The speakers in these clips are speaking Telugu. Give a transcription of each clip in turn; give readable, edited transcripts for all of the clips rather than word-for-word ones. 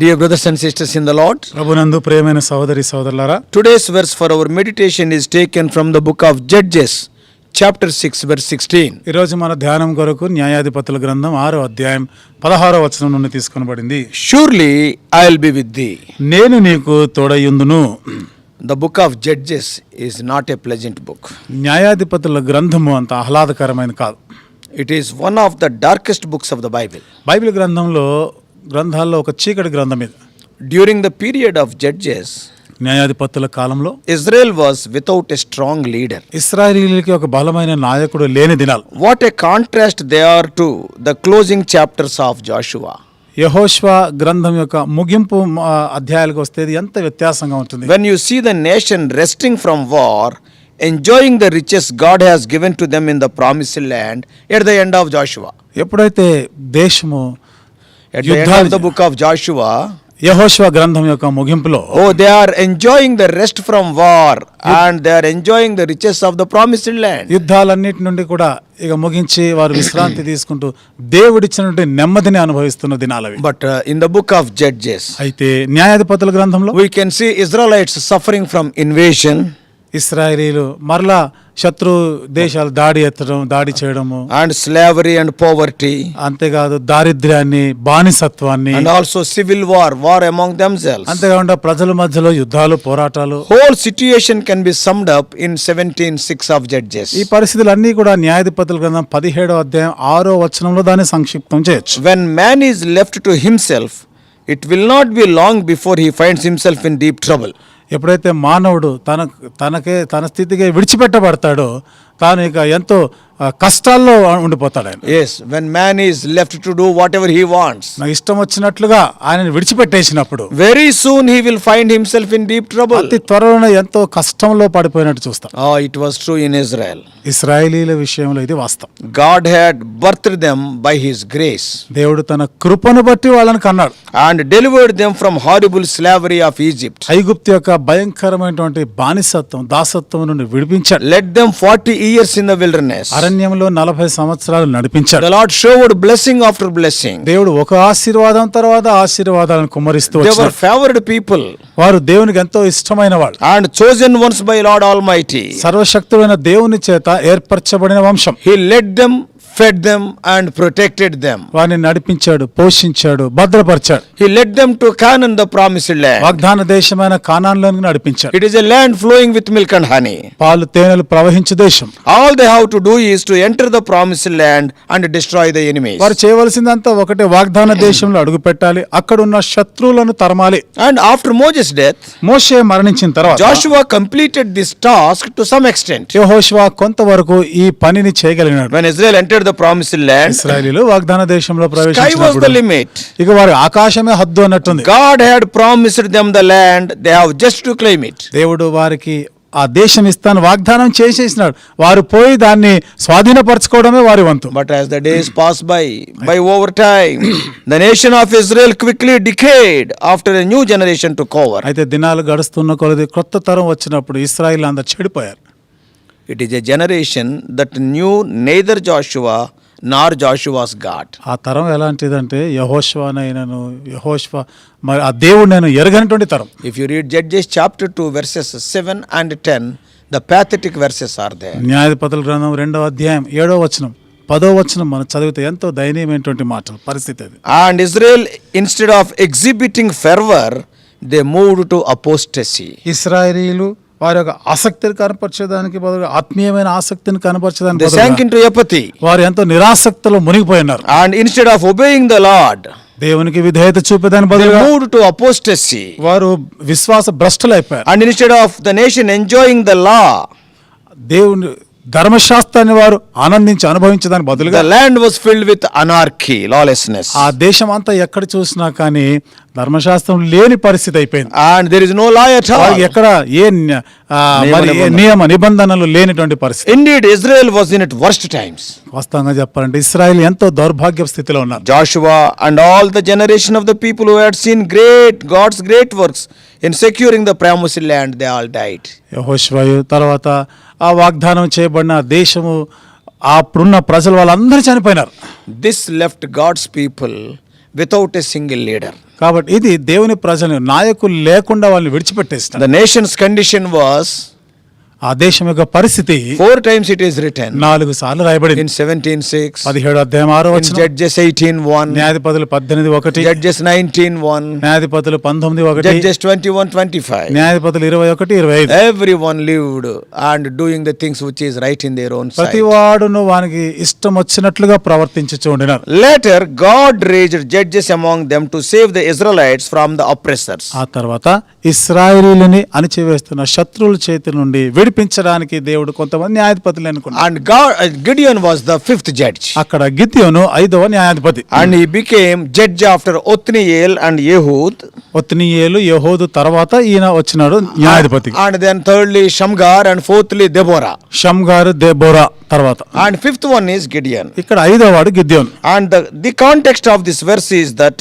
Dear brothers and sisters in the Lord, ప్రభునందు ప్రియమైన సహోదరి సహోదరులారా, today's verse for our meditation is taken from the book of Judges, chapter 6, verse 16. ఈ రోజు మన ధ్యానం కొరకు న్యాయాధిపతుల గ్రంథం 6వ అధ్యాయం 16వ వచనం నుండి తీసుకొనబడింది. Surely I'll be with thee. నేను నీకు తోడయుందును. The book of Judges is not a pleasant book. న్యాయాధిపతుల గ్రంథము అంత ఆహ్లాదకరమైన కాదు. It is one of the darkest books of the Bible. Bible గ్రంథాల్లో ఒక చీకటి గ్రంథం ఇది. During the period of Judges, న్యాయాధిపతుల కాలంలో Israel was without a strong leader. ఇశ్రాయేలీయులకి ఒక బలమైన నాయకుడు లేని దినాలు. What a contrast they are to the closing chapters of Joshua. యెహోషువ గ్రంథం యొక్క ముగింపు అధ్యాయాలకు వస్తే ఎంత వ్యత్యాసంగా ఉంటుంది. When you see the nation resting from war, enjoying the riches God has given to them in the promised land at the end of Joshua. ఎప్పుడైతే దేశము At the end of the book of Joshua, యెహోషువ గ్రంథం యొక్క ముగింపులో they are enjoying the rest from war and they are enjoying the riches of the promised land. యుద్ధాలన్నిటి నుండి కూడా ఇక ముగించి వారు విశ్రాంతి తీసుకుంటూ దేవుడిచ్చినటువంటి నెమ్మదిని అనుభవిస్తున్న దినాలవి. But in the book of Judges, అయితే న్యాయాధిపతుల గ్రంథంలో we can see Israelites suffering from invasion. ఇశ్రాయేలీలు మరలా శత్రు దేశాలు దాడి చేయడము, and slavery and poverty, అంతేకాదు దారిద్ర్యాన్ని, బానిసత్వాన్ని, and also civil war among themselves. అంతేకాకుండా ప్రజల మధ్యలో యుద్ధాలు, పోరాటాలు. Whole situation can be summed up in 17:6 of Judges. ఈ పరిస్థితులన్నీ కూడా న్యాయాధిపతుల గ్రంథం 17వ అధ్యాయం 6వ వచనంలో దాన్ని సంక్షిప్తం చేయొచ్చు. When man is left to himself, it will not be long before he finds himself in deep trouble. ఎప్పుడైతే మానవుడు తన స్థితికి విడిచిపెట్టబడతాడో తాను ఇక ఎంతో కష్టాల్లో ఉండిపోతాడు ఆయన. Yes, when man is left to do whatever he wants, నాకు ఇష్టం వచ్చినట్లుగా ఆయనని విడిచిపెట్టేసినప్పుడు very soon he will find himself in deep trouble. అతి త్వరలోనే ఎంతో కష్టంలో పడిపోయినట్టు చూస్తాం. It was true in Israel. ఇశ్రాయేలీల విషయంలో ఇది వాస్తవం. God had birthed them by his grace. దేవుడు తన కృపను బట్టి వాళ్ళని కన్నాడు. And delivered them from horrible slavery of Egypt. ఐగుప్తు యొక్క భయంకరమైనటువంటి బానిసత్వం, దాసత్వం నుండి విడిపించాడు. Led them 40 years in the wilderness. అరణ్యంలో 40 సంవత్సరాలు నడిపించాడు. The Lord showed blessing after blessing. దేవుడు ఒక ఆశీర్వాదం తర్వాత ఆశీర్వాదాలను కుమ్మరిస్తూ వచ్చాడు. They were favored people. వారు దేవునికి ఎంతో ఇష్టమైన వాళ్ళు. And chosen ones by Lord Almighty. సర్వశక్తుడైన దేవుని చేత ఏర్పరచబడిన వంశం. He led them, fed them and protected them. వారిని నడిపించాడు, పోషించాడు, భద్రపరిచాడు. He led them to Canaan, the promised land. వాగ్దాన దేశమైన కానాన్లోకి నడిపించాడు. It is a land flowing with milk and honey. పాలు తేనెలు ప్రవహించే దేశం. All they have to do is to enter the promised land and destroy the enemies. వారు చేయవలసిందంతా ఒకటే, వాగ్దాన దేశంలో అడుగు పెట్టాలి, అక్కడ ఉన్న శత్రువులను తరమాలి. And after Moses' death, మోషే మరణించిన తర్వాత Joshua completed this task to some extent. యెహోషువ కొంతవరకు ఈ పనిని చేయగలిగినాడు. When Israel entered the promised land, ఇశ్రాయేలీయులు వాగ్దాన దేశంలో sky was the ప్రవేశించినప్పుడు limit. ఇక వారి ఆకాశమే హద్దు అన్నట్టుంది. God had promised them the land, they have just to claim it. దేవుడు వారికి ఆ దేశం ఇస్తాను వాగ్దానం చేసేసినాడు, వారు పోయి దాన్ని స్వాధీనపరచుకోవడమే వారి వంతు. But as the days passed by over time, the nation of Israel quickly decayed after a new generation took over. అయితే దినాలు గడుస్తున్న కొలది కొత్త తరం వచ్చినప్పుడు ఇశ్రాయేలు అందరూ చెడిపోయారు. It is a generation that knew neither Joshua nor Joshua's God. ఆ తరం ఎలాంటిదంటే యెహోషువ మరి ఆ దేవుడిని ఎరగనటువంటి తరం. If you read Judges chapter 2 verses 7 and 10, the pathetic verses are there. న్యాయాధిపతుల గ్రంథం 2వ అధ్యాయం 7వ వచనం 10వ వచనం మనం చదివితే ఎంతో దయనీయమైనటువంటి మాటలు, పరిస్థితి అది. And Israel, instead of exhibiting fervor, they moved to apostasy. ఇశ్రాయేలీయులు వారి యొక్క ఆసక్తిని కనపరచేదానికి బదులుగా ఆత్మీయమైన ఆసక్తిని కనపరచేదానికి They sank into apathy. వారు ఎంతో నిరాసక్తిలో మునిగిపోయినారు. And instead of obeying the Lord, దేవునికి విధేయత చూపేదాని they బదులుగా moved to apostasy. వారు విశ్వాస భ్రష్టులైపోయారు. And instead of the nation enjoying the law, దేవుని ధర్మశాస్త్రాన్ని వారు ఆనందించి అనుభవించడానికి బదులుగా the land was filled with anarchy, lawlessness. ఆ దేశం అంతా ఎక్కడ చూసినా కానీ ధర్మశాస్త్రం లేని పరిస్థితి అయిపోయింది. And there is no law at all. ఎక్కడ నియమ నిబంధనలు లేనిటువంటి పరిస్థితి. Indeed, Israel was in its worst times. వాస్తవంగా చెప్పాలంటే ఇశ్రాయేల్ ఎంతో దౌర్భాగ్య స్థితిలో ఉన్నారు. Joshua and all the generation of the people who had seen God's great works in securing the promised land, they all died. యెహోషువ తర్వాత ఆ వాగ్దానం చేయబడిన దేశము అప్పుడున్న ప్రజలు వాళ్ళందరూ చనిపోయినారు. This left God's people without a single leader. కాబట్టి ఇది దేవుని ప్రజలు నాయకులు లేకుండా వాళ్ళని విడిచిపెట్టేస్తారు. The nation's condition was, ఆ దేశం యొక్క పరిస్థితి 4 times it is written 4 సార్లు రాయబడింది. in 17:6, 17 అధ్యాయం 6వ in వచనం, Judges 18:1, న్యాయాధిపతులు 18:1, Judges 19:1, న్యాయాధిపతులు 19:1, Judges 21:25. న్యాయాధిపతులు 21:25. Everyone lived and doing the things which is right in their own sight. ప్రతివాడును వానికి ఇష్టం వచ్చినట్లుగా ప్రవర్తించుచు ఉండినారు. Later, God raised judges among them to save the Israelites from the oppressors. ఆ తర్వాత ఇశ్రాయేలీయులని అణిచివేస్తున్న శత్రువుల చేతి నుండి విడిపించడానికి దేవుడు కొంతమంది న్యాయాధిపతులు ఎన్నుకున్నాడు. And Gideon was the 5th judge. అక్కడ గిద్యోను 5వ న్యాయాధిపతి. And he became judge after Othniel and Ehud. Othniel Ehud తర్వాత ఈయన వచ్చినాడు న్యాయాధిపతి. And then thirdly Shamgar and fourthly Deborah. Shamgar Deborah తర్వాత. And 5th one is Gideon. ఇక్కడ 5వ వాడు గిద్యోను. And the context of this verse is that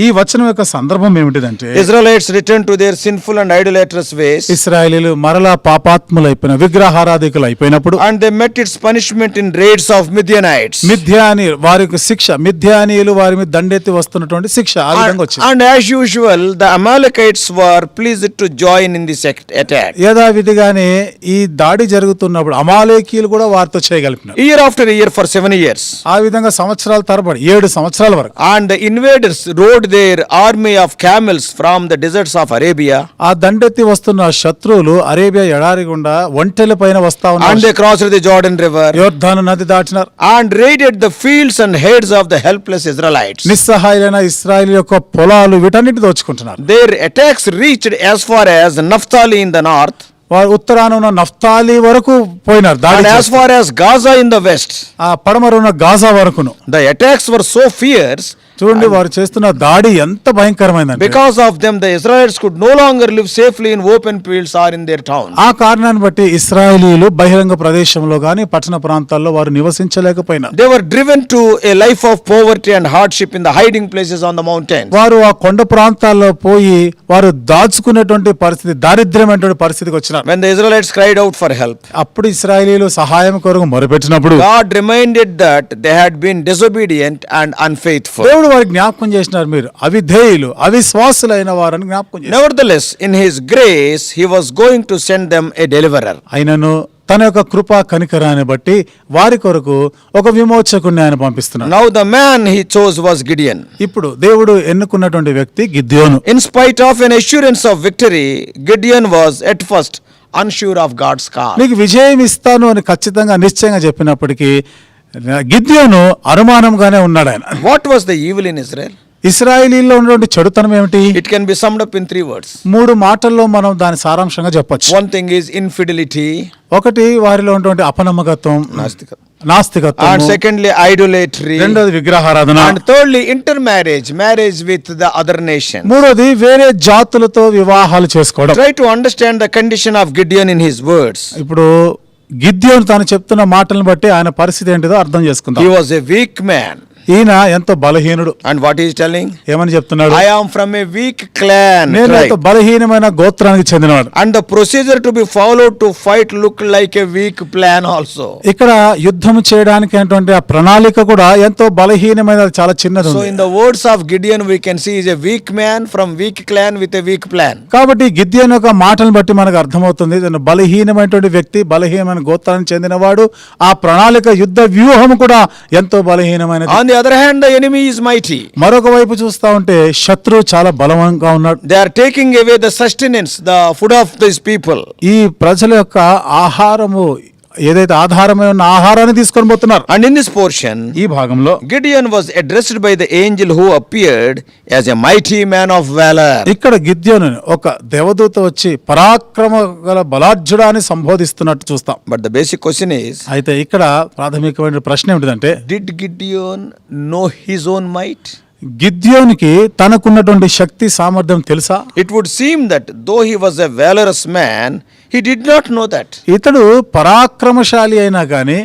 ఈ వచనం యొక్క సందర్భం ఏమిటిదంటే, Israelites returned to their sinful and idolatrous ways. ఇశ్రాయేలీయులు మరలా పాపాత్ములైపోయిన విగ్రహారాధికులు అయిపోయినప్పుడు, And they met its punishment in raids of Midianites. మిథ్యాని వారికి శిక్ష, మిథ్యానీయులు వారి మీద దండెత్తి వస్తున్నటువంటి శిక్ష ఆ విధంగా వచ్చింది. And as usual, the Amalekites were pleased to join in this attack. యథావిధిగానే ఈ దాడి జరుగుతున్నప్పుడు అమాలేకీయులు కూడా వారితో చేయగలిపినారు. Year after year for 7 years. ఆ విధంగా సంవత్సరాల తరబడి 7 సంవత్సరాల వరకు. And the invaders rode their army of camels from the deserts of Arabia. ఆ దండెత్తి వస్తున్న శత్రువులు అరేబియా ఎడారి గుండా ఒంటెల పైన వస్తా And ఉన్నారు. they crossed the Jordan River. యోర్దాను నది దాటినారు. And raided the fields and heads of the helpless Israelites. నిస్సహాయులైన ఇశ్రాయేలు యొక్క పొలాలు వీటన్నిటి దోచుకుంటున్నారు. Their attacks reached as far as Naphtali in the north. వారు ఉత్తరాన ఉన్న నఫ్తాలి వరకు పోయినారు. And దాడి as far as Gaza in the west. ఆ పడమర ఉన్న గాజా వరకును. The attacks were so fierce. చూడండి వారు చేస్తున్న దాడి ఎంత భయంకరమైందంటే, Because of them, the Israelites could no longer live safely in open fields or in their towns. ఆ కారణాన్ని బట్టి ఇశ్రాయేలీయులు బహిరంగ ప్రదేశంలో గాని పట్టణ ప్రాంతాల్లో వారు నివసించలేకపోయినారు. They were driven to a life of poverty and hardship in the hiding places on the mountains. వారు ఆ కొండ ప్రాంతాల్లో పోయి వారు దాచుకునేటువంటి పరిస్థితి, దారిద్ర్యమైనటువంటి పరిస్థితికి వచ్చినారు. When the Israelites cried out for help, అప్పుడు ఇశ్రాయేలీయులు సహాయం కొరకు మొరపెట్టినప్పుడు God reminded that they had been disobedient and unfaithful. దేవుడు వారికి జ్ఞాపకం చేసినారు, మీరు అవిధేయులు అవిశ్వాసులైన వారని జ్ఞాపకం చేశారు. Nevertheless, in His grace, He was going to send them a deliverer. అయినను తన యొక్క కృపా కనికరాన్ని బట్టి వారి కొరకు ఒక విమోచకుడిని ఆయన పంపిస్తున్నాడు. Now the man He chose was Gideon. ఇప్పుడు దేవుడు ఎన్నుకున్నటువంటి వ్యక్తి గిద్యోను. In spite of an assurance of victory, Gideon was at first unsure of God's call. నీకు విజయం ఇస్తాను అని ఖచ్చితంగా నిశ్చయంగా చెప్పినప్పటికీ గిద్యోను అనుమానంగానే ఉన్నాడు ఆయన. What was the evil in Israel? ఇశ్రాయేలీల్లో ఉన్నటువంటి చెడుతనం ఏమిటి? It can be summed up in 3 words. 3 మాటల్లో మనం దాని సారాంశంగా చెప్పొచ్చు. One thing is infidelity. ఒకటి వారిలో ఉన్నటువంటి అపనమ్మకత్వం, నాస్తికత్వం. And secondly, idolatry. రెండోది విగ్రహారాధన. And thirdly, intermarriage, marriage with the other nation. మూడోది వేరే జాతులతో వివాహాలు చేసుకోవడం. Try to understand the condition of Gideon in his words. ఇప్పుడు గిద్యోను తాను చెప్తున్న మాటలను బట్టి ఆయన పరిస్థితి ఏంటిదో అర్థం చేసుకుందాం. He was a weak man. ఈయన ఎంతో బలహీనుడు. And what he is telling? ఏమని చెప్తున్నాడు? I am from a weak clan. నేను ఎంతో బలహీనమైన గోత్రానికి చెందినవాడు. And the procedure to be followed to fight look like a weak plan also. ఇక్కడ యుద్ధం చేయడానికి అయినటువంటి ఆ ప్రణాళిక కూడా ఎంతో బలహీనమైన, చాలా చిన్నది. So in the words of Gideon we can see is a weak man from weak clan with a weak plan. కాబట్టి గిద్యోను యొక్క మాటలను బట్టి మనకు అర్థమవుతుంది, తను బలహీనమైనటువంటి వ్యక్తి, బలహీనమైన గోత్రానికి చెందినవాడు. ఆ ప్రణాళిక యుద్ధ వ్యూహం కూడా ఎంతో బలహీనమైనది. On the other hand, the enemy is mighty. మరొక వైపు చూస్తా ఉంటే శత్రువు చాలా బలవంతంగా ఉన్నాడు. They are taking away the sustenance, the food of these people. ఈ ప్రజల యొక్క ఆహారము, ఏదైతే ఆధారమై ఉన్న ఆహారాన్ని తీసుకొని పోతున్నారు. And in this portion, ఈ భాగంలో Gideon was addressed by the angel who appeared as a mighty man of valor. ఇక్కడ గిద్యోను ఒక దేవదూత వచ్చి పరాక్రమ గల బలాఢ్యుడా అని సంబోధిస్తున్నట్టు చూస్తాం. But the basic question is, అయితే ఇక్కడ ప్రాథమికమైన ప్రశ్న ఏమిటంటే, did Gideon know his own might? గిద్యోనికి తనకున్నటువంటి శక్తి సామర్థ్యం తెలుసా? It would seem that though he was a valorous man, he did not know that. ఇతడు పరాక్రమశాలి అయినా కానీ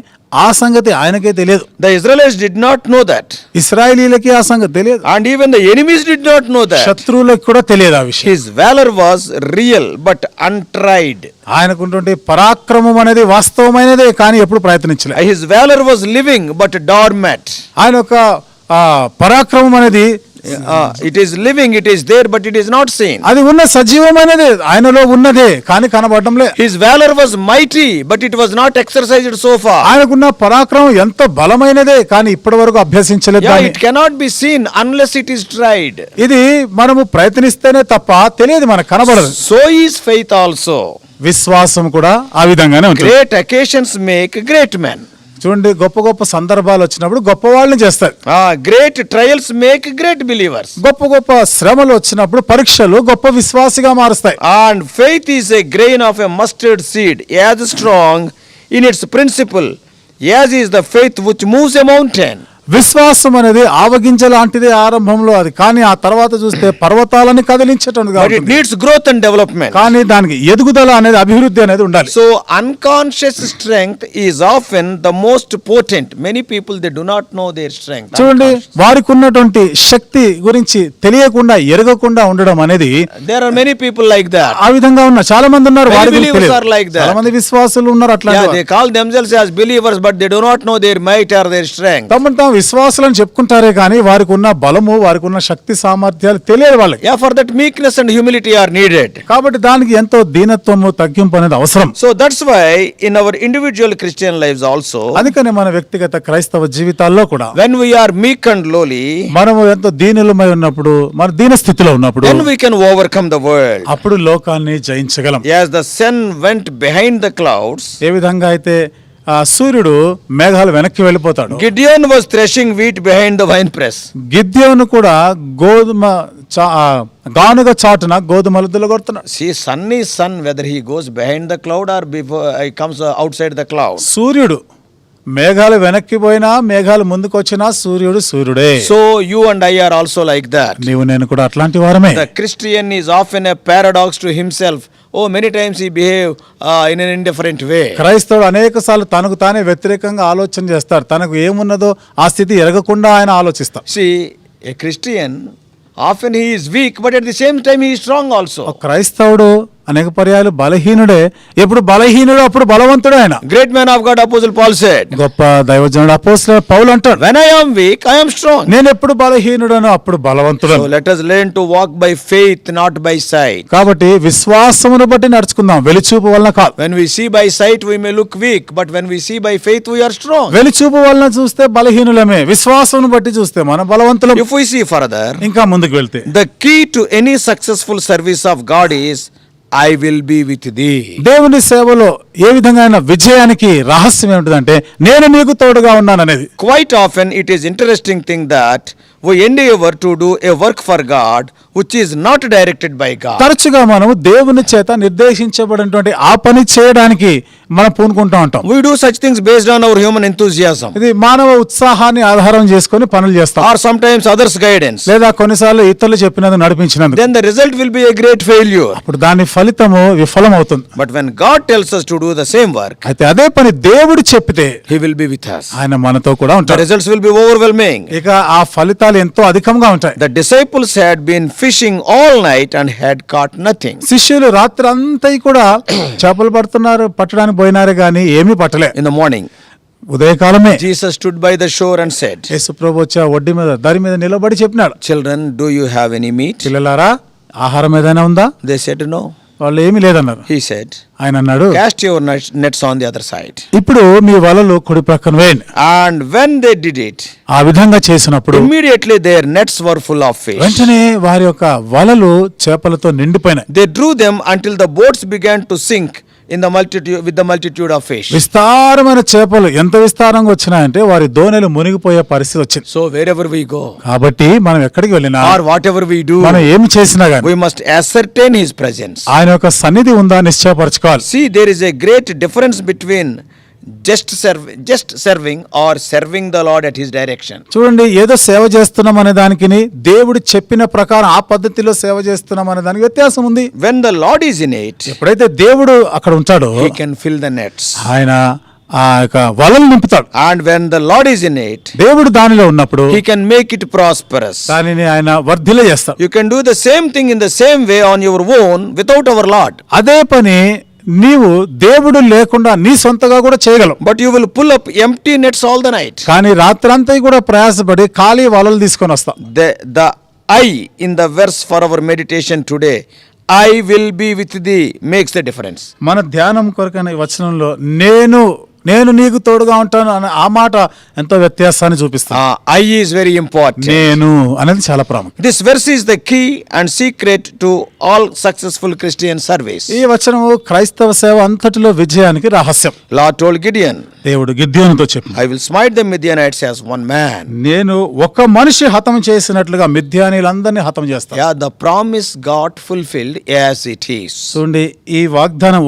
ఆ సంగతి ఆయనకే తెలియదు. The Israelites did not know that. ఇశ్రాయేలీలకి ఆ సంగతి తెలియదు. And even the enemies did not know that. శత్రువులకు కూడా తెలియదు ఆ విషయం. His valor was real but untried. ఆయనకున్నటువంటి పరాక్రమం అనేది వాస్తవమైనదే కానీ ఎప్పుడు ప్రయత్నించలేదు. His valor was living but dormant. ఆయన యొక్క పరాక్రమం అనేది It is living, it is there, but it is not seen. అది ఉన్న సజీవమైనదే, ఆయనలో ఉన్నదే కానీ కనబడటం లే. His valor was mighty, but it was not exercised so far. ఆయనకున్న పరాక్రమం ఎంత బలమైనదే కానీ ఇప్పటి వరకు అభ్యసించలేదు. It cannot be seen unless it is tried. ఇది మనము ప్రయత్నిస్తేనే తప్ప తెలియదు, మనకు కనబడదు. So is faith also. విశ్వాసం కూడా ఆ విధంగానే ఉంటుంది. Great occasions make great men. చూడండి, గొప్ప గొప్ప సందర్భాలు వచ్చినప్పుడు గొప్ప వాళ్ళని చేస్తారు. Great trials make great believers. గొప్ప గొప్ప శ్రమలు వచ్చినప్పుడు పరీక్షలు గొప్ప విశ్వాసిగా మారుస్తాయి. And faith is a grain of a mustard seed, as strong in its principle as is the faith which moves a mountain. విశ్వాసం అనేది ఆవగింజ లాంటిదే ఆరంభంలో, అది కానీ ఆ తర్వాత చూస్తే పర్వతాలని కదిలించేటట్టుగా But it needs growth and development. కానీ దానికి ఎదుగుదల అనేది, అభివృద్ధి అనేది ఉండాలి. So unconscious strength is often the most potent. Many people, they do not know their strength. చూడండి, వారికి ఉన్నటువంటి శక్తి గురించి తెలియకుండా ఎరగకుండా ఉండడం అనేది, there are many people like that. ఆ విధంగా ఉన్న చాలా మంది ఉన్నారు. Many believers are like that. చాలా మంది విశ్వాసులు ఉన్నారు అట్లా. They call themselves as believers, but they do not know their might or their strength. తమను తాము విశ్వాసులను చెప్పుకుంటారే కానీ వారికి ఉన్న బలము, వారికి ఉన్న శక్తి సామర్థ్యాలు తెలియదు వాళ్ళకి. For that meekness and humility are needed. కాబట్టి దానికి ఎంతో దీనత్వము, తగ్గింపు అనేది అవసరం. So that's why in our individual Christian lives also, అందుకనే మన వ్యక్తిగత క్రైస్తవ జీవితాల్లో కూడా when we are meek and lowly, మనము ఎంతో దీనులమై ఉన్నప్పుడు, మన దీన స్థితిలో ఉన్నప్పుడు, then we can overcome the world. అప్పుడు లోకాన్ని జయించగలం. As the sun went behind the clouds, ఏ విధంగా అయితే సూర్యుడు మేఘాలు వెనక్కి వెళ్ళిపోతాడు. Gideon was threshing wheat behind the wine press. గిద్యోను కూడా గోధుమ గానుగ చాటున గోధుమలు దులగొడుతున్నాడు. See, sun is sun whether he goes behind the cloud or before he comes outside the cloud. సూర్యుడు మేఘాలు వెనక్కి పోయినా, మేఘాలు ముందుకు వచ్చినా సూర్యుడు సూర్యుడే. So you and I are also like that. నీవు నేను కూడా అట్లాంటి వారమే. The Christian is often a paradox to himself. Many times he behave in an indifferent way. క్రైస్తవుడు అనేక సార్లు తనకు తానే వ్యతిరేకంగా ఆలోచన చేస్తాడు. తనకు ఏమున్నదో ఆ స్థితి ఎరగకుండా ఆయన ఆలోచిస్తాడు. See, a Christian often he is weak, but at the same time he is strong also. క్రైస్తవుడు అనేక పర్యాలు బలహీనుడే, ఎప్పుడు బలహీనుడు అప్పుడు బలవంతుడు ఆయన. Great man of God Apostle Paul said, గొప్ప దైవజనుడు అపోస్తలుడు పౌలు అంటాడు, when I am weak I am strong. నేను ఎప్పుడు బలహీనుడను అప్పుడు బలవంతుడను. So let us learn to walk by faith, not by sight. కాబట్టి విశ్వాసమును బట్టి నడుచుకుందాం, వెలిచూపు వలన కాదు. When we see by sight we may look weak, but when we see by faith we are strong. వెలిచూపు వలన చూస్తే బలహీనులమే, విశ్వాసమును బట్టి చూస్తే మనం బలవంతులం. If we see further, ఇంకా ముందుకు వెళ్తే, the key to any successful service of God is I will be with thee. దేవుని సేవలో ఏ విధంగా విజయానికి రహస్యం ఏమిటంటే నేను నీకు తోడుగా ఉన్నాను అనేది. Quite often it is interesting thing that we endeavor to do a work for God which is not directed by God. తరచుగా మనము దేవుని చేత నిర్దేశించబడినటువంటి ఆ పని చేయడానికి మనం పూనుకుంటూ ఉంటాం. We do such things based on our human enthusiasm. ఇది మానవ ఉత్సాహాన్ని ఆధారం చేసుకొని పనులు చేస్తాం. Or sometimes others' guidance. లేదా కొన్నిసార్లు ఇతరులు చెప్పినందుకు నడిపించినందుకు. Then the result will be a great failure. అప్పుడు దాని ఫలితము విఫలం అవుతుంది. But when God tells us to do the same work, అయితే అదే పని దేవుడు చెప్పితే He will be with us. ఆయన మనతో కూడా The ఉంటాడు. results will be overwhelming. ఇక ఆ ఫలితాలు ఎంతో అధికంగా ఉంటాయి. The disciples had been fishing all night and had caught nothing. శిష్యులు రాత్రి అంతా కూడా చేపలు పట్టడానికి పోయినారే గానీ ఏమీ పట్టలే. In the morning, ఉదయకాలమే Jesus stood by the shore and said, యేసు ప్రభువు వచ్చి ఆ ఒడ్డు మీద దరి మీద నిలబడి చెప్పినాడు, children, do you have any meat? పిల్లలారా ఆహారం ఏదైనా ఉందా? They said no. వాళ్ళు ఏమీ లేదన్నారు. He said, ఆయన అన్నాడు, cast your nets on the other side. ఇప్పుడు మీ వలలు కుడి ప్రక్కన వేయండి. And when they did it, ఆ విధంగా చేసినప్పుడు immediately their nets were full of fish. వెంటనే వారి యొక్క వలలు చేపలతో నిండిపోయినాయి. They drew them until the boats began to sink in the multitude with the multitude of fish. విస్తారమైన చేపలు ఎంత విస్తారంగా వచ్చినాయంటే వారి దోణెలు మునిగిపోయే పరిస్థితి వచ్చింది. So wherever we go, కాబట్టి మనం ఎక్కడికి వెళ్ళినా or whatever we do, మనం ఏమి చేసినా గానీ we must ascertain His presence. ఆయన యొక్క సన్నిధి ఉందా నిశ్చయపరచుకోవాలి. See, there is a great difference between just serving or serving the Lord at His direction. చూడండి, ఏదో సేవ చేస్తున్నాం అనే దానికి దేవుడు చెప్పిన ప్రకారం ఆ పద్ధతిలో సేవ చేస్తున్నాం అనే దానికి వ్యత్యాసం ఉంది. When the Lord is in it, ఎప్పుడైతే దేవుడు అక్కడ ఉంటాడో He can fill the nets. ఆయన ఆ యొక్క వలలు నింపుతాడు. And when the Lord is in it, దేవుడు దానిలో ఉన్నప్పుడు He can make it prosperous. దానిని ఆయన వర్ధిల్ల చేస్తాడు. You can do the same thing in the same way on your own without our Lord. అదే పని నీవు దేవుడు లేకుండా నీ సొంతగా కూడా చేయగలవు. But you will pull up empty nets all the night. కానీ రాత్రంతా కూడా ప్రయాసపడి ఖాళీ వలలు తీసుకొని వస్తాం. The I in the verse for our meditation today, I will be with thee, makes the difference. మన ధ్యానం కొరకైన ఈ వచనంలో నేను నీకు తోడుగా ఉంటాను అనే ఆ మాట ఎంతో వ్యత్యాసాన్ని చూపిస్తుంది. I is very important. నేను అనేది చాలా ప్రాముఖ్యం. This verse is the key and secret to all successful Christian service. ఈ వచనము క్రైస్తవ సేవ అంతటిలో విజయానికి రహస్యం. Lord told Gideon, దేవుడు గిద్యోనుతో చెప్పాడు, I will smite the Midianites as one man. నేను ఒక మనిషి హతం చేసినట్లుగా మిద్యానీయులందరినీ హతం చేస్తాను. Yeah, the promise got fulfilled as it is. చూడండి, ఈ వాగ్దానం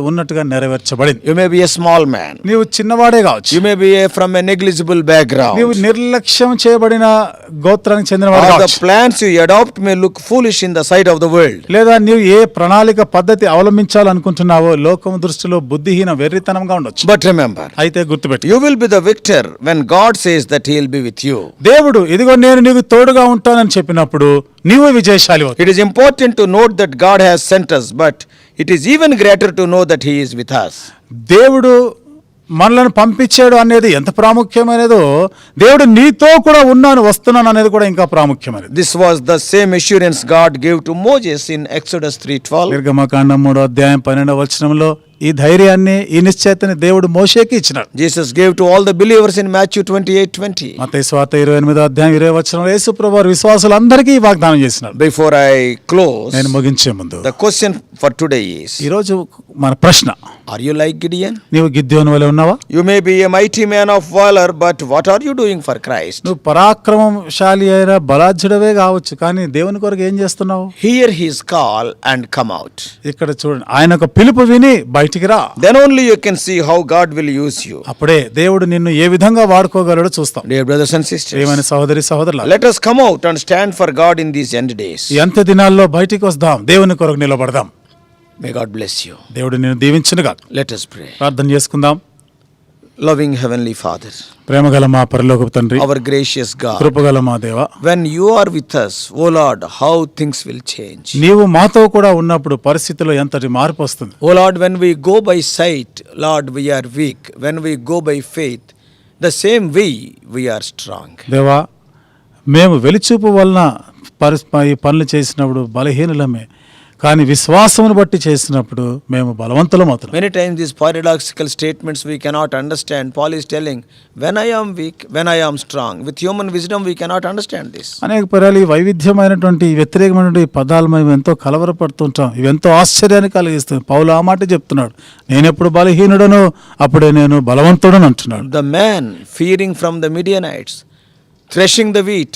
ఉన్నట్టుగా నెరవేర్చబడింది. You may be a small man. నీవు చిన్నవాడే కావచ్చు. You may be from a negligible background. నీవు నిర్లక్ష్యం చేయబడిన గోత్రానికి చెందినవాడు Or the కావచ్చు. plans you adopt may look foolish in the sight of the world. లేదా నీవు ఏ ప్రణాళిక పద్ధతి అవలంబించాలనుకుంటున్నావో లోకం దృష్టిలో బుద్ధిహీన వెర్రితనంగా ఉండొచ్చు. But remember, అయితే గుర్తుపెట్టు, you will be the victor when God says that he will be with you. దేవుడు ఇదిగో నేను నీకు తోడుగా ఉంటానని చెప్పినప్పుడు నీవు విజయశాలి అవుతావు. It is important to note that God has sent us, but it is even greater to know that he is with us. దేవుడు మనలను పంపించాడు అనేది ఎంత ప్రాముఖ్యమైనదో, దేవుడు నీతో కూడా వస్తున్నాను అనేది కూడా ఇంకా ప్రాముఖ్యమైనది. This was the same assurance God gave to Moses in Exodus 3:12. నిర్గమకాండం 3:12 ఈ ధైర్యాన్ని, ఈ నిశ్చయతని దేవుడు మోషేకి ఇచ్చినాడు. Jesus gave to all the believers in Matthew 28:20. మత్తయి సువార్త 28:20 యేసు ప్రభువు విశ్వాసులందరికీ ఈ వాగ్దానం చేసినాడు. Before I close, నేను ముగించే ముందు the question for today is, ఈ రోజు మన ప్రశ్న, are you like Gideon? నీవు గిద్యోను వలె ఉన్నావా? You may be a mighty man of valor, but what are you doing for Christ? నువ్వు పరాక్రమశాలి అయిన బలాఢ్యుడవే కావచ్చు, కానీ దేవుని కొరకు ఏం చేస్తున్నావు? Hear his call and come out. ఇక్కడ చూడండి, ఆయన ఒక పిలుపు విని బయటికి రా. Then only you can see how God will use you. అప్పుడే దేవుడు నిన్ను ఏ విధంగా వాడుకోగలడో చూస్తాం. Dear brothers and sisters, ఏమైనా సహోదరులారా, let us come out and stand for God in these end days. ఈ అంత్య దినాల్లో బయటికి వద్దాం, దేవుని కొరకు నిలబడదాం. May God bless you. దేవుడు నిన్ను దీవించునుగాక. Let us pray. ప్రార్థన చేసుకుందాం. Loving heavenly Father, ప్రేమగల మా పరలోకపు తండ్రి, our gracious God, కృపగల మా దేవ, when you are with us, O Lord, how things will change. నీవు మాతో కూడా ఉన్నప్పుడు పరిస్థితిలో ఎంతటి మార్పు వస్తుంది. O Lord, when we go by sight, Lord, we are weak. When we go by faith, the same way we are strong. దేవా, మేము వెలిచూపు వలన ఈ పనులు చేసినప్పుడు బలహీనులమే, కానీ విశ్వాసమును బట్టి చేసినప్పుడు మేము బలవంతులం అవుతాం. Many times these paradoxical statements we cannot understand. Paul is telling, when I am weak, when I am strong. With human wisdom we cannot understand this. అనేక పర్యాలు ఈ వైవిధ్యమైనటువంటి వ్యతిరేకమైనటువంటి పదాలు మేము ఎంతో కలవరపడుతుంటాం. ఇవి ఎంతో ఆశ్చర్యాన్ని కలిగిస్తుంది. పౌలు ఆ మాట చెప్తున్నాడు, నేను ఎప్పుడు బలహీనుడను అప్పుడే నేను బలవంతుడను అంటున్నాడు. The man fearing from the Midianites, threshing the wheat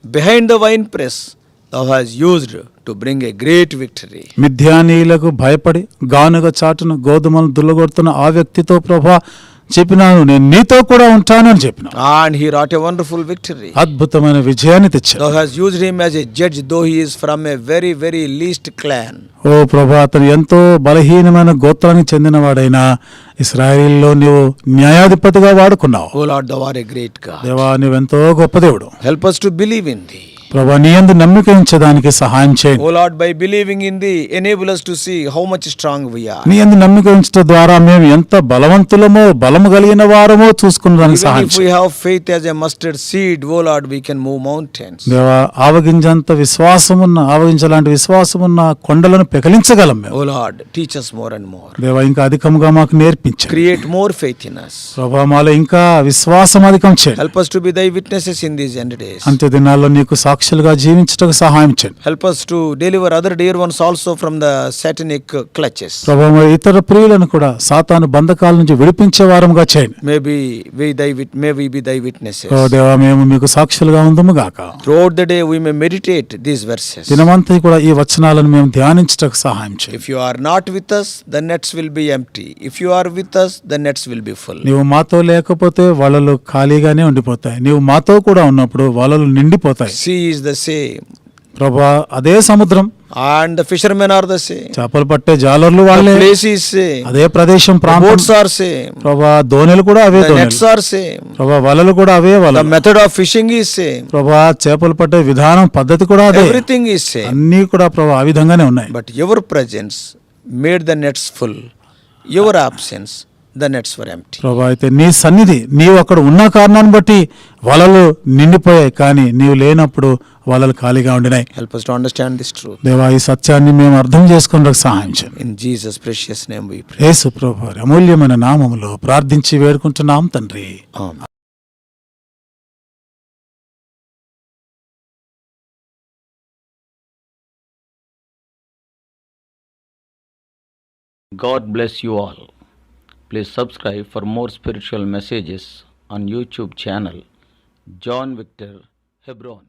behind the winepress, thou hast used to bring a great victory. మిద్యానీయులకు భయపడి గానుగ చాటున గోధుమలు దుల్లగొడుతున్న ఆ వ్యక్తితో ప్రభా చెప్పినాను, నేను నీతో కూడా ఉంటాను అని చెప్పిన. And he wrought a wonderful victory. అద్భుతమైన విజయాన్ని తెచ్చాడు. Thou hast used him as a judge, though he is from a very, very least clan. ఓ ప్రభా, అతను ఎంతో బలహీనమైన గోత్రానికి చెందినవాడైనా ఇశ్రాయేలులో నీవు న్యాయాధిపతిగా వాడుకున్నావు. O Lord, thou art a great God. దేవా, నీవెంతో గొప్ప దేవుడు. Help us to believe in thee. ప్రభా, నీ యందు నమ్మిక ఉంచడానికి సహాయం చేయండి. O Lord, by believing in thee, enable us to see how much strong we are. నీ యందు నమ్మిక ఉంచడం ద్వారా మేము ఎంత బలవంతులమో, బలము కలిగిన వారమో చూసుకున్నదానికి Even సహాయం if we have faith as a mustard seed, O Lord, we can move mountains. దేవా, ఆవగింజంత ఆవగింజలాంటి విశ్వాసమున్న కొండలను పెకలించగలం మేము. O Lord, teach us more and more. దేవా, ఇంకా అధికముగా మాకు నేర్పించు. Create more faith in us. ప్రభా, మాలో ఇంకా విశ్వాసం అధికం చేయండి. Help us to be thy witnesses in these end days. అంత్య దినాల్లో నీకు సాక్షులుగా జీవించటకు సహాయం చేయండి. Help us to deliver other dear ones also from the satanic clutches. ప్రభా, మరి ఇతర ప్రియులను కూడా సాతాను బంధకాల నుంచి విడిపించే వారముగా చేయండి. May we be thy witnesses. ఓ దేవా, మేము మీకు సాక్షులుగా ఉందుము గాక. Throughout the day we may meditate these verses. దినమంతా కూడా ఈ వచనాలను మేము ధ్యానించటకు సహాయం చేయండి. If you are not with us, the nets will be empty. If you are with us, the nets will be full. నీవు మాతో లేకపోతే వలలు ఖాళీగానే ఉండిపోతాయి. నీవు మాతో కూడా ఉన్నప్పుడు వలలు నిండిపోతాయి. Sea is the same. ప్రభా, అదే సముద్రం, And the fishermen are the same. చేపలు పట్టే జాలర్లు వాళ్ళే, The place is same. అదే ప్రదేశం, The ప్రాంతం. boats are same. ప్రభా, దోణెలు కూడా అవే The దోణెలు. nets are same. ప్రభా, వలలు కూడా అవే The వలలు. method of fishing is same. ప్రభా, చేపలు పట్టే విధానం, పద్ధతి కూడా అదే. Everything is same. అన్నీ కూడా ప్రభా ఆ విధంగానే ఉన్నాయి. But your presence made the nets full. Your absence the nets were empty. ప్రభా అయితే నీ సన్నిధి నీవు అక్కడ ఉన్న కారణాన్ని బట్టి వలలు నిండిపోయాయి, కానీ నీవు లేనప్పుడు వలలు ఖాళీగా ఉండినాయి. Help us to understand this truth. దేవా ఈ సత్యాన్ని మేము అర్థం చేసుకున్నకు సహాయం చేయండి. In Jesus' precious name we pray. యేసు ప్రభు వారి అమూల్యమైన నామములో ప్రార్థించి వేడుకుంటున్నాం తండ్రి. Amen. God bless you all. Please subscribe for more spiritual messages on YouTube channel John Victor Hebron.